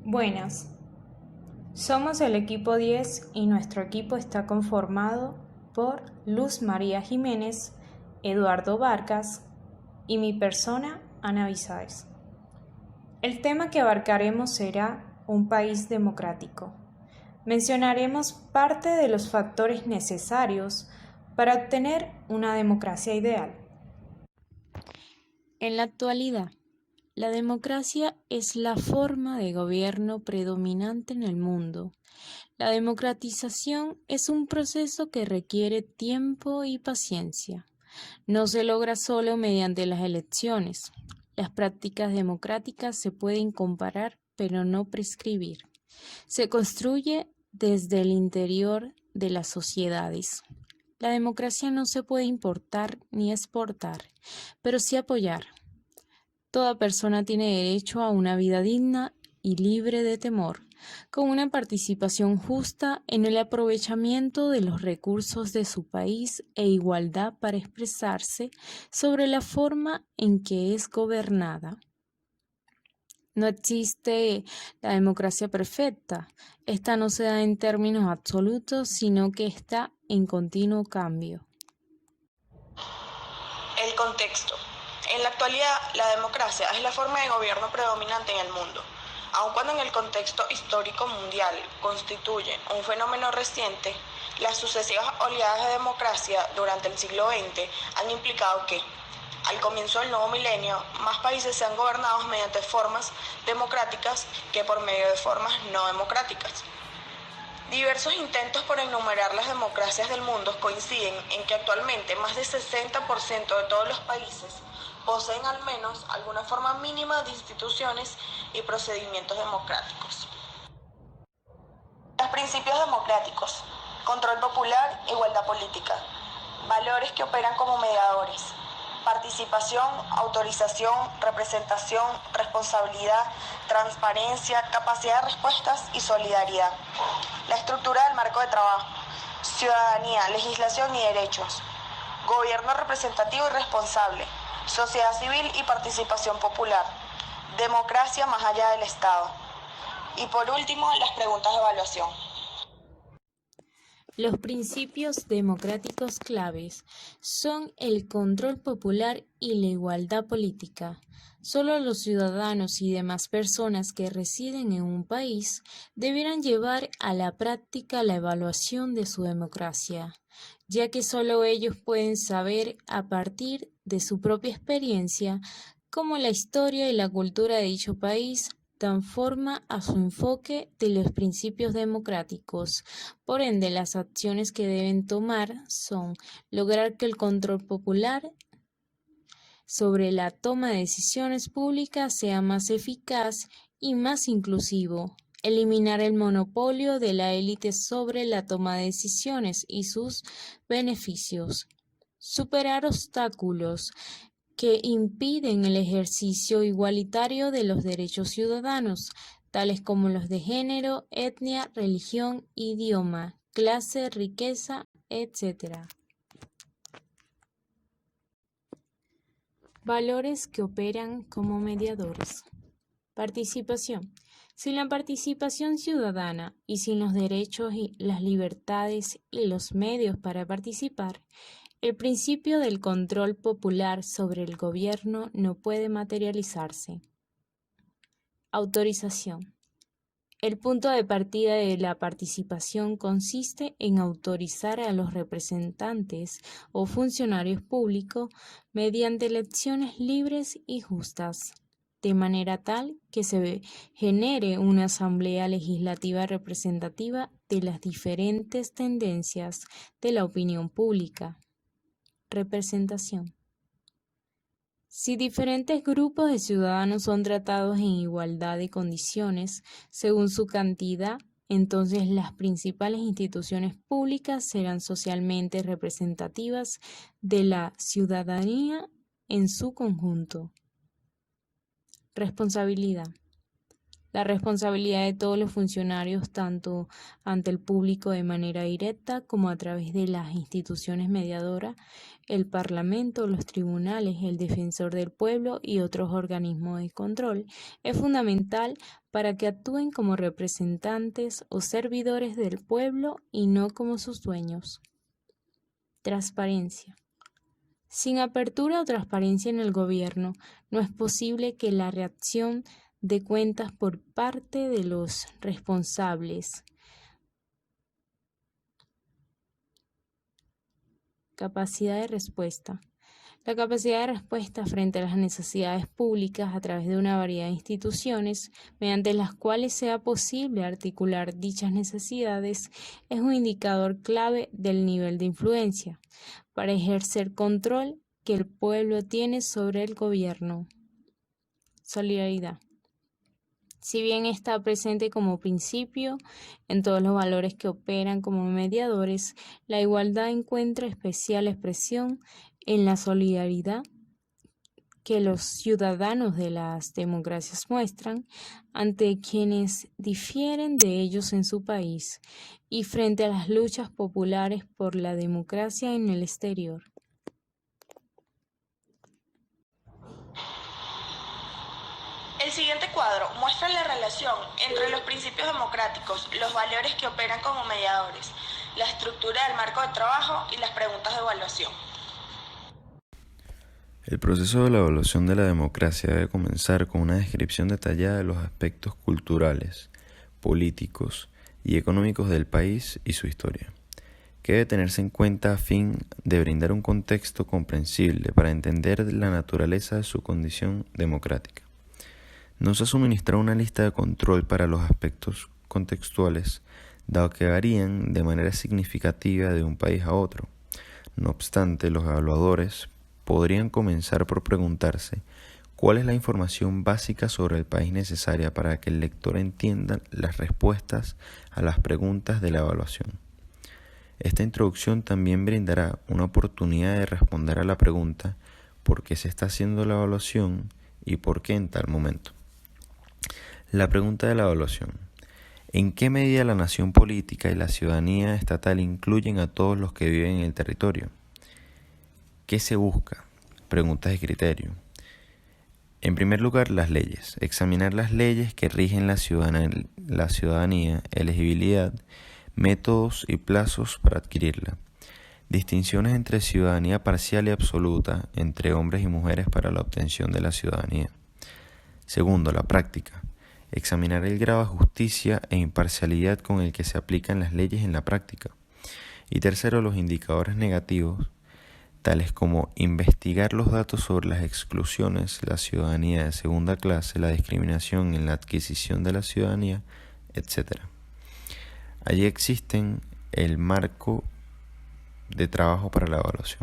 Buenas, somos el equipo 10 y nuestro equipo está conformado por Luz María Jiménez, Eduardo Vargas y mi persona, Ana Visáez. El tema que abarcaremos será un país democrático. Mencionaremos parte de los factores necesarios para obtener una democracia ideal. En la actualidad, la democracia es la forma de gobierno predominante en el mundo. La democratización es un proceso que requiere tiempo y paciencia. No se logra solo mediante las elecciones. Las prácticas democráticas se pueden comparar, pero no prescribir. Se construye desde el interior de las sociedades. La democracia no se puede importar ni exportar, pero sí apoyar. Toda persona tiene derecho a una vida digna y libre de temor, con una participación justa en el aprovechamiento de los recursos de su país e igualdad para expresarse sobre la forma en que es gobernada. No existe la democracia perfecta. Esta no se da en términos absolutos, sino que está en continuo cambio. El contexto. En la actualidad, la democracia es la forma de gobierno predominante en el mundo, aun cuando en el contexto histórico mundial constituye un fenómeno reciente. Las sucesivas oleadas de democracia durante el siglo XX han implicado que, al comienzo del nuevo milenio, más países sean gobernados mediante formas democráticas que por medio de formas no democráticas. Diversos intentos por enumerar las democracias del mundo coinciden en que actualmente más del 60% de todos los países poseen al menos alguna forma mínima de instituciones y procedimientos democráticos. Los principios democráticos: control popular, igualdad política, valores que operan como mediadores, participación, autorización, representación, responsabilidad, transparencia, capacidad de respuestas y solidaridad. La estructura del marco de trabajo: ciudadanía, legislación y derechos, gobierno representativo y responsable, sociedad civil y participación popular, democracia más allá del Estado. Y por último, las preguntas de evaluación. Los principios democráticos claves son el control popular y la igualdad política. Solo los ciudadanos y demás personas que residen en un país deberán llevar a la práctica la evaluación de su democracia, ya que solo ellos pueden saber a partir de su propia experiencia cómo la historia y la cultura de dicho país dan forma a su enfoque de los principios democráticos. Por ende, las acciones que deben tomar son lograr que el control popular sobre la toma de decisiones públicas sea más eficaz y más inclusivo, eliminar el monopolio de la élite sobre la toma de decisiones y sus beneficios, superar obstáculos que impiden el ejercicio igualitario de los derechos ciudadanos, tales como los de género, etnia, religión, idioma, clase, riqueza, etc. Valores que operan como mediadores. Participación. Sin la participación ciudadana y sin los derechos y las libertades y los medios para participar, el principio del control popular sobre el gobierno no puede materializarse. Autorización. El punto de partida de la participación consiste en autorizar a los representantes o funcionarios públicos mediante elecciones libres y justas, de manera tal que se genere una asamblea legislativa representativa de las diferentes tendencias de la opinión pública. Representación. Si diferentes grupos de ciudadanos son tratados en igualdad de condiciones según su cantidad, entonces las principales instituciones públicas serán socialmente representativas de la ciudadanía en su conjunto. Responsabilidad. La responsabilidad de todos los funcionarios, tanto ante el público de manera directa como a través de las instituciones mediadoras, el Parlamento, los tribunales, el Defensor del Pueblo y otros organismos de control, es fundamental para que actúen como representantes o servidores del pueblo y no como sus dueños. Transparencia. Sin apertura o transparencia en el gobierno, no es posible que la reacción de cuentas por parte de los responsables. Capacidad de respuesta. La capacidad de respuesta frente a las necesidades públicas a través de una variedad de instituciones, mediante las cuales sea posible articular dichas necesidades, es un indicador clave del nivel de influencia para ejercer control que el pueblo tiene sobre el gobierno. Solidaridad. Si bien está presente como principio en todos los valores que operan como mediadores, la igualdad encuentra especial expresión en la solidaridad que los ciudadanos de las democracias muestran ante quienes difieren de ellos en su país y frente a las luchas populares por la democracia en el exterior. El siguiente cuadro muestra la relación entre los principios democráticos, los valores que operan como mediadores, la estructura del marco de trabajo y las preguntas de evaluación. El proceso de la evaluación de la democracia debe comenzar con una descripción detallada de los aspectos culturales, políticos y económicos del país y su historia, que debe tenerse en cuenta a fin de brindar un contexto comprensible para entender la naturaleza de su condición democrática. No se ha suministrado una lista de control para los aspectos contextuales, dado que varían de manera significativa de un país a otro. No obstante, los evaluadores podrían comenzar por preguntarse cuál es la información básica sobre el país necesaria para que el lector entienda las respuestas a las preguntas de la evaluación. Esta introducción también brindará una oportunidad de responder a la pregunta ¿por qué se está haciendo la evaluación y por qué en tal momento? La pregunta de la evaluación. ¿En qué medida la nación política y la ciudadanía estatal incluyen a todos los que viven en el territorio? ¿Qué se busca? Preguntas de criterio. En primer lugar, las leyes. Examinar las leyes que rigen la ciudadanía, elegibilidad, métodos y plazos para adquirirla. Distinciones entre ciudadanía parcial y absoluta, entre hombres y mujeres para la obtención de la ciudadanía. Segundo, la práctica. Examinar el grado de justicia e imparcialidad con el que se aplican las leyes en la práctica. Y tercero, los indicadores negativos, tales como investigar los datos sobre las exclusiones, la ciudadanía de segunda clase, la discriminación en la adquisición de la ciudadanía, etc. Allí existen el marco de trabajo para la evaluación.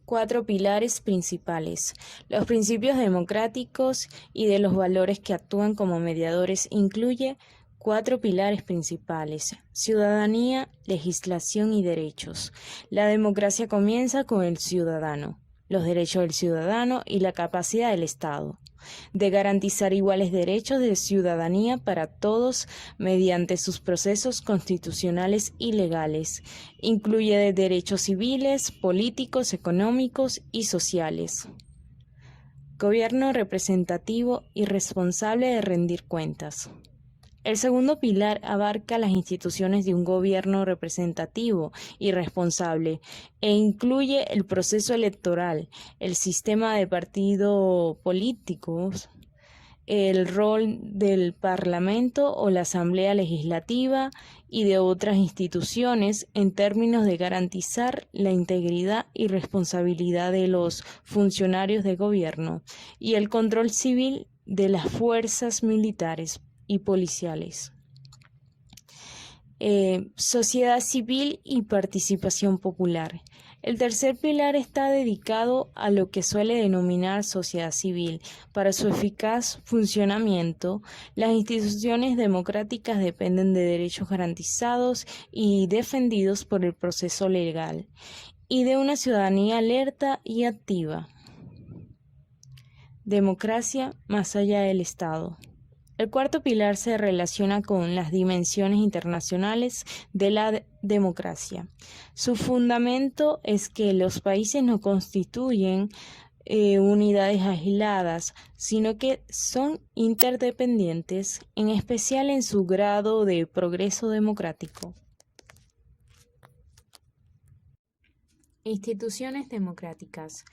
4 pilares principales. Los principios democráticos y de los valores que actúan como mediadores incluye 4 pilares principales: ciudadanía, legislación y derechos. La democracia comienza con el ciudadano, los derechos del ciudadano y la capacidad del Estado de garantizar iguales derechos de ciudadanía para todos mediante sus procesos constitucionales y legales. Incluye derechos civiles, políticos, económicos y sociales. Gobierno representativo y responsable de rendir cuentas. El segundo pilar abarca las instituciones de un gobierno representativo y responsable e incluye el proceso electoral, el sistema de partidos políticos, el rol del Parlamento o la Asamblea Legislativa y de otras instituciones en términos de garantizar la integridad y responsabilidad de los funcionarios de gobierno y el control civil de las fuerzas militares y policiales. Sociedad civil y participación popular. El tercer pilar está dedicado a lo que suele denominar sociedad civil. Para su eficaz funcionamiento, las instituciones democráticas dependen de derechos garantizados y defendidos por el proceso legal y de una ciudadanía alerta y activa. Democracia más allá del Estado. El cuarto pilar se relaciona con las dimensiones internacionales de la democracia. Su fundamento es que los países no constituyen unidades aisladas, sino que son interdependientes, en especial en su grado de progreso democrático. Instituciones democráticas.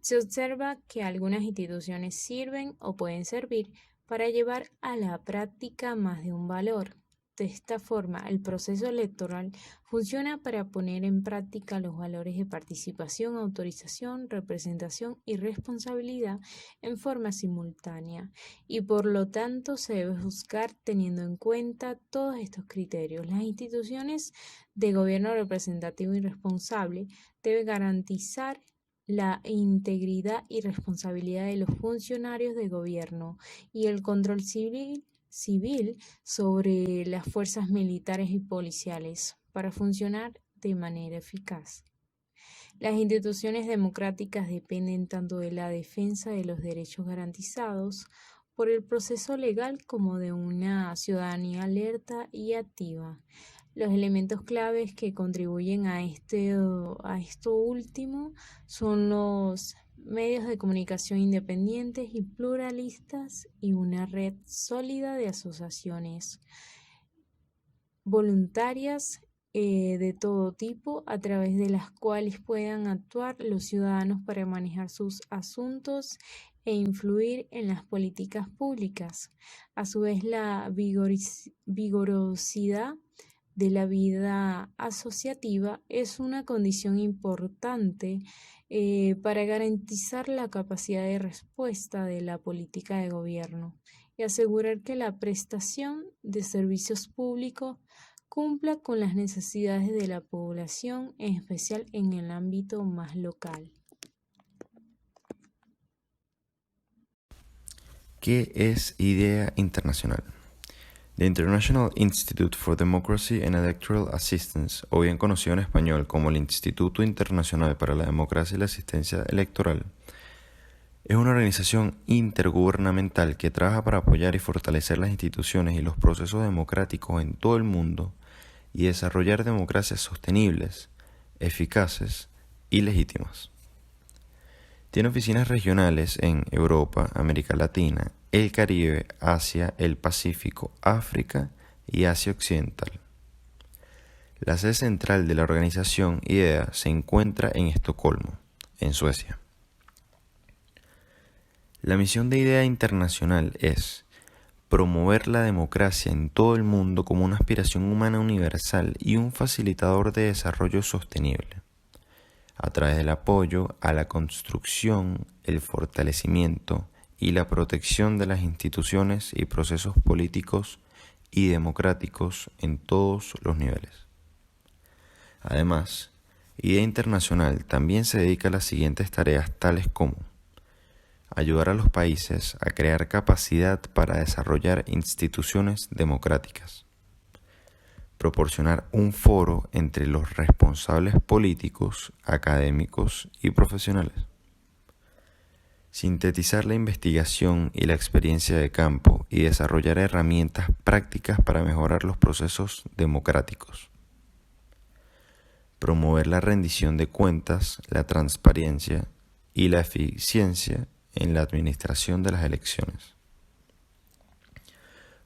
Se observa que algunas instituciones sirven o pueden servir para llevar a la práctica más de un valor. De esta forma, el proceso electoral funciona para poner en práctica los valores de participación, autorización, representación y responsabilidad en forma simultánea, y por lo tanto se debe buscar teniendo en cuenta todos estos criterios. Las instituciones de gobierno representativo y responsable deben garantizar la integridad y responsabilidad de los funcionarios de gobierno y el control civil sobre las fuerzas militares y policiales para funcionar de manera eficaz. Las instituciones democráticas dependen tanto de la defensa de los derechos garantizados por el proceso legal como de una ciudadanía alerta y activa. Los elementos claves que contribuyen a esto último son los medios de comunicación independientes y pluralistas y una red sólida de asociaciones voluntarias de todo tipo, a través de las cuales puedan actuar los ciudadanos para manejar sus asuntos e influir en las políticas públicas. A su vez, la vigorosidad de la vida asociativa es una condición importante para garantizar la capacidad de respuesta de la política de gobierno y asegurar que la prestación de servicios públicos cumpla con las necesidades de la población, en especial en el ámbito más local. ¿Qué es IDEA Internacional? The International Institute for Democracy and Electoral Assistance, o bien conocido en español como el Instituto Internacional para la Democracia y la Asistencia Electoral, es una organización intergubernamental que trabaja para apoyar y fortalecer las instituciones y los procesos democráticos en todo el mundo y desarrollar democracias sostenibles, eficaces y legítimas. Tiene oficinas regionales en Europa, América Latina, el Caribe, Asia, el Pacífico, África y Asia Occidental. La sede central de la organización IDEA se encuentra en Estocolmo, en Suecia. La misión de IDEA Internacional es promover la democracia en todo el mundo como una aspiración humana universal y un facilitador de desarrollo sostenible, a través del apoyo a la construcción, el fortalecimiento y la protección de las instituciones y procesos políticos y democráticos en todos los niveles. Además, IDEA Internacional también se dedica a las siguientes tareas, tales como ayudar a los países a crear capacidad para desarrollar instituciones democráticas, proporcionar un foro entre los responsables políticos, académicos y profesionales, sintetizar la investigación y la experiencia de campo y desarrollar herramientas prácticas para mejorar los procesos democráticos, promover la rendición de cuentas, la transparencia y la eficiencia en la administración de las elecciones,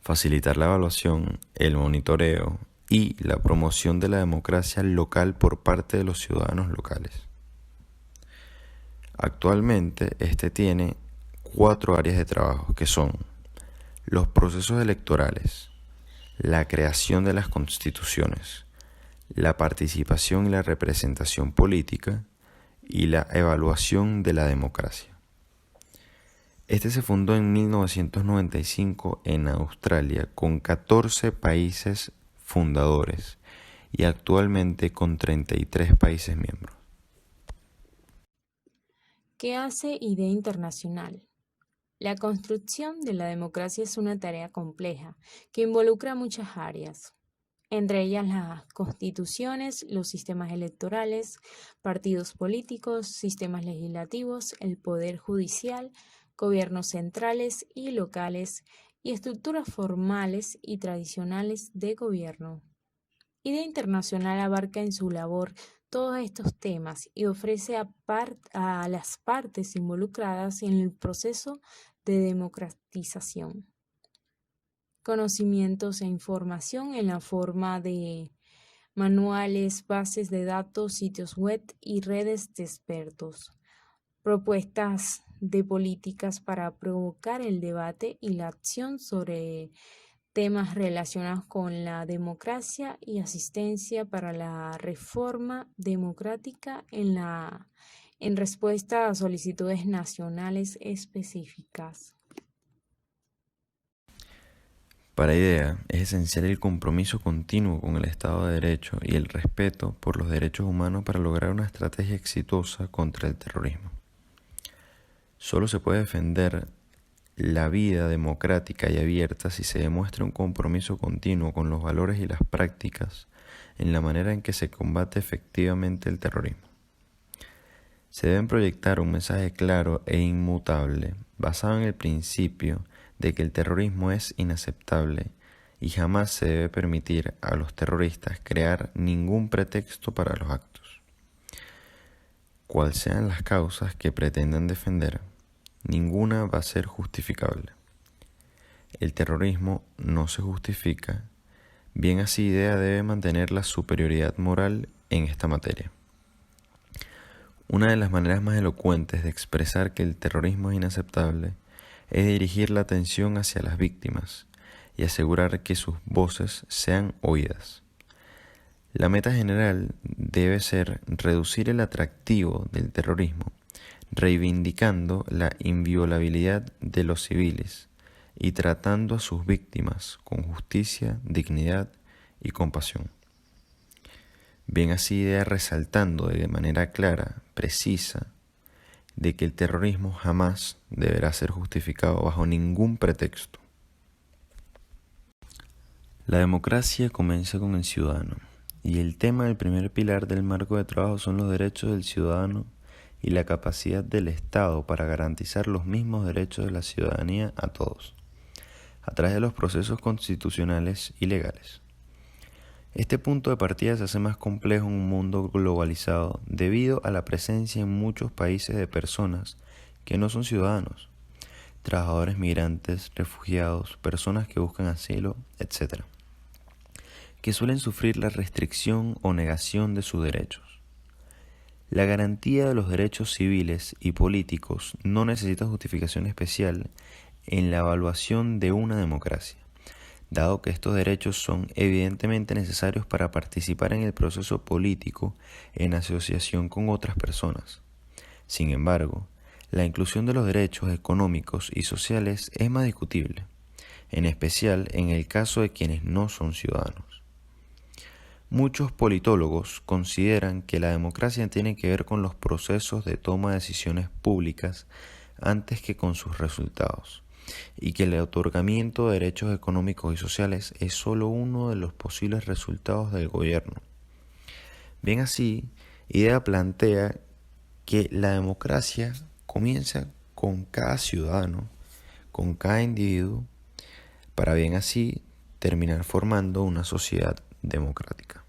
facilitar la evaluación, el monitoreo y la promoción de la democracia local por parte de los ciudadanos locales. Actualmente, este tiene 4 áreas de trabajo que son los procesos electorales, la creación de las constituciones, la participación y la representación política y la evaluación de la democracia. Este se fundó en 1995 en Australia con 14 países fundadores y actualmente con 33 países miembros. ¿Qué hace IDEA Internacional? La construcción de la democracia es una tarea compleja que involucra muchas áreas, entre ellas las constituciones, los sistemas electorales, partidos políticos, sistemas legislativos, el poder judicial, gobiernos centrales y locales y estructuras formales y tradicionales de gobierno. Idea Internacional abarca en su labor todos estos temas y ofrece a las partes involucradas en el proceso de democratización conocimientos e información en la forma de manuales, bases de datos, sitios web y redes de expertos, propuestas de políticas para provocar el debate y la acción sobre temas relacionados con la democracia y asistencia para la reforma democrática en respuesta a solicitudes nacionales específicas. Para IDEA es esencial el compromiso continuo con el Estado de Derecho y el respeto por los derechos humanos para lograr una estrategia exitosa contra el terrorismo. Solo se puede defender la vida democrática y abierta si se demuestra un compromiso continuo con los valores y las prácticas en la manera en que se combate efectivamente el terrorismo. Se deben proyectar un mensaje claro e inmutable, basado en el principio de que el terrorismo es inaceptable y jamás se debe permitir a los terroristas crear ningún pretexto para los actos. Cuales sean las causas que pretendan defender, ninguna va a ser justificable. El terrorismo no se justifica, bien así IDEA debe mantener la superioridad moral en esta materia. Una de las maneras más elocuentes de expresar que el terrorismo es inaceptable es dirigir la atención hacia las víctimas y asegurar que sus voces sean oídas. La meta general debe ser reducir el atractivo del terrorismo, reivindicando la inviolabilidad de los civiles y tratando a sus víctimas con justicia, dignidad y compasión. Bien así IDEA resaltando de manera clara, precisa, de que el terrorismo jamás deberá ser justificado bajo ningún pretexto. La democracia comienza con el ciudadano, y el tema del primer pilar del marco de trabajo son los derechos del ciudadano y la capacidad del Estado para garantizar los mismos derechos de la ciudadanía a todos, a través de los procesos constitucionales y legales. Este punto de partida se hace más complejo en un mundo globalizado debido a la presencia en muchos países de personas que no son ciudadanos, trabajadores migrantes, refugiados, personas que buscan asilo, etc., que suelen sufrir la restricción o negación de sus derechos. La garantía de los derechos civiles y políticos no necesita justificación especial en la evaluación de una democracia, dado que estos derechos son evidentemente necesarios para participar en el proceso político en asociación con otras personas. Sin embargo, la inclusión de los derechos económicos y sociales es más discutible, en especial en el caso de quienes no son ciudadanos. Muchos politólogos consideran que la democracia tiene que ver con los procesos de toma de decisiones públicas antes que con sus resultados, y que el otorgamiento de derechos económicos y sociales es solo uno de los posibles resultados del gobierno. Bien así, IDEA plantea que la democracia comienza con cada ciudadano, con cada individuo, para bien así terminar formando una sociedad democrática.